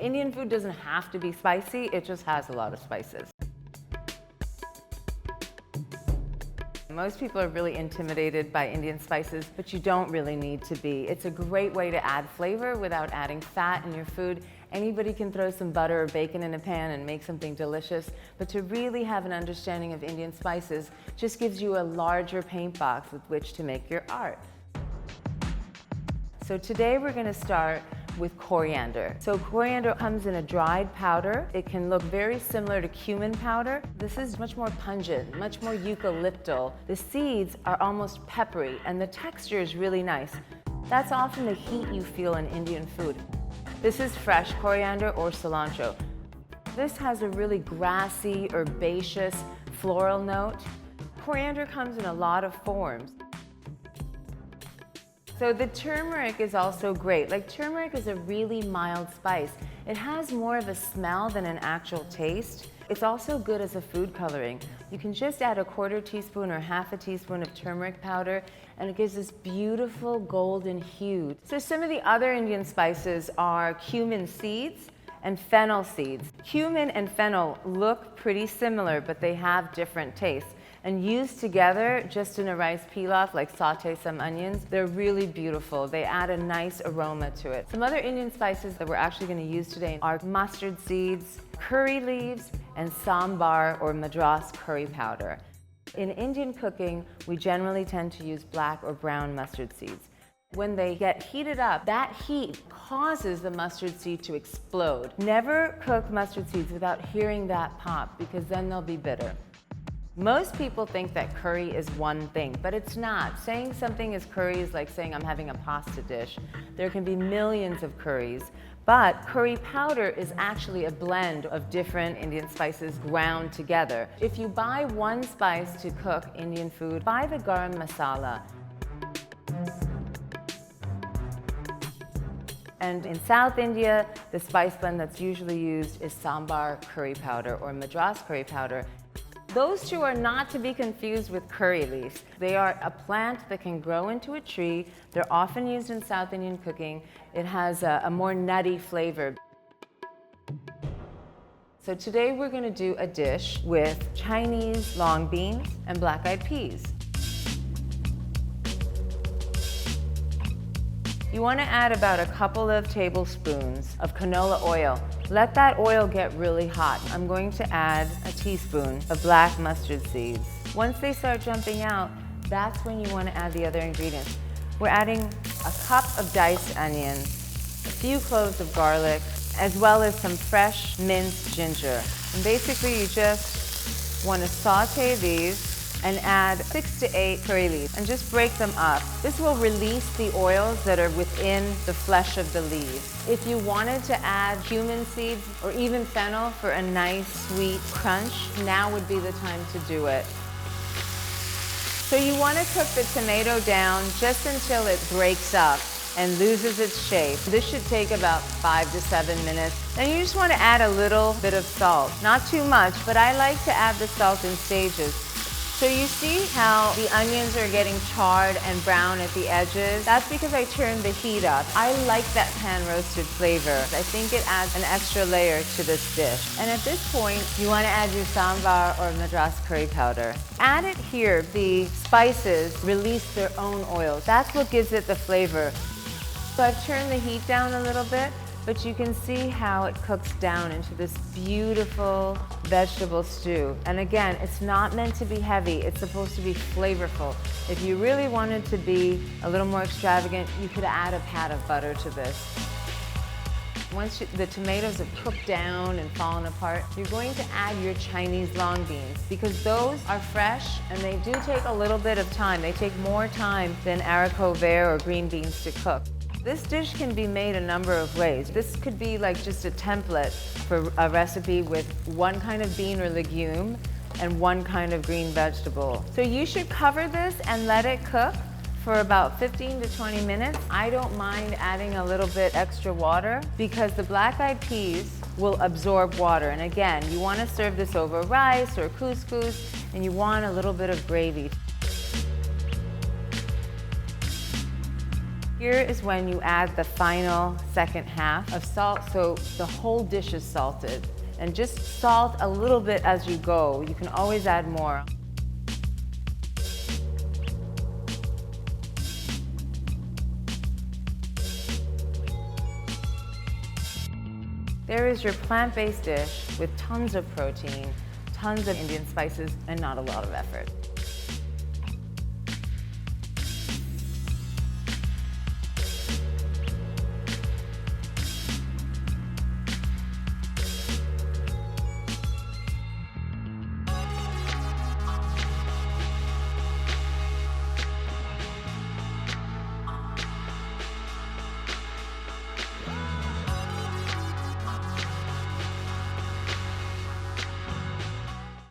Indian food doesn't have to be spicy, it just has a lot of spices. Most people are really intimidated by Indian spices, but you don't really need to be. It's a great way to add flavor without adding fat in your food. Anybody can throw some butter or bacon in a pan and make something delicious, but to really have an understanding of Indian spices just gives you a larger paint box with which to make your art. So today we're going to start with coriander. So coriander comes in a dried powder. It can look very similar to cumin powder. This is much more pungent, much more eucalyptal. The seeds are almost peppery and the texture is really nice. That's often the heat you feel in Indian food. This is fresh coriander or cilantro. This has a really grassy, herbaceous, floral note. Coriander comes in a lot of forms. So the turmeric is also great. Like, turmeric is a really mild spice. It has more of a smell than an actual taste. It's also good as a food coloring. You can just add a 1/4 teaspoon or 1/2 teaspoon of turmeric powder and it gives this beautiful golden hue. So some of the other Indian spices are cumin seeds and fennel seeds. Cumin and fennel look pretty similar, but they have different tastes. And used together, just in a rice pilaf, like saute some onions, they're really beautiful. They add a nice aroma to it. Some other Indian spices that we're actually going to use today are mustard seeds, curry leaves, and sambar or Madras curry powder. In Indian cooking, we generally tend to use black or brown mustard seeds. When they get heated up, that heat causes the mustard seed to explode. Never cook mustard seeds without hearing that pop, because then they'll be bitter. Most people think that curry is one thing, but it's not. Saying something is curry is like saying I'm having a pasta dish. There can be millions of curries, but curry powder is actually a blend of different Indian spices ground together. If you buy one spice to cook Indian food, buy the garam masala. And in South India, the spice blend that's usually used is sambar curry powder or Madras curry powder. Those two are not to be confused with curry leaves. They are a plant that can grow into a tree. They're often used in South Indian cooking. It has a more nutty flavor. So today we're going to do a dish with Chinese long beans and black-eyed peas. You want to add about a couple of tablespoons of canola oil. Let that oil get really hot. I'm going to add a teaspoon of black mustard seeds. Once they start jumping out, that's when you want to add the other ingredients. We're adding a cup of diced onions, a few cloves of garlic, as well as some fresh minced ginger. And basically you just want to saute these and add 6 to 8 curry leaves and just break them up. This will release the oils that are within the flesh of the leaves. If you wanted to add cumin seeds or even fennel for a nice sweet crunch, now would be the time to do it. So you want to cook the tomato down just until it breaks up and loses its shape. This should take about 5 to 7 minutes. Then you just want to add a little bit of salt. Not too much, but I like to add the salt in stages. So you see how the onions are getting charred and brown at the edges? That's because I turned the heat up. I like that pan-roasted flavor. I think it adds an extra layer to this dish. And at this point, you want to add your sambar or Madras curry powder. Add it here. The spices release their own oils. That's what gives it the flavor. So I've turned the heat down a little bit, but you can see how it cooks down into this beautiful vegetable stew. And again, it's not meant to be heavy, it's supposed to be flavorful. If you really wanted to be a little more extravagant, you could add a pat of butter to this. Once the tomatoes have cooked down and fallen apart, you're going to add your Chinese long beans, because those are fresh and they do take a little bit of time. They take more time than haricot vert or green beans to cook. This dish can be made a number of ways. This could be like just a template for a recipe with one kind of bean or legume and one kind of green vegetable. So you should cover this and let it cook for about 15 to 20 minutes. I don't mind adding a little bit extra water because the black-eyed peas will absorb water. And again, you want to serve this over rice or couscous, and you want a little bit of gravy. Here is when you add the final second half of salt, so the whole dish is salted. And just salt a little bit as you go. You can always add more. There is your plant-based dish with tons of protein, tons of Indian spices, and not a lot of effort.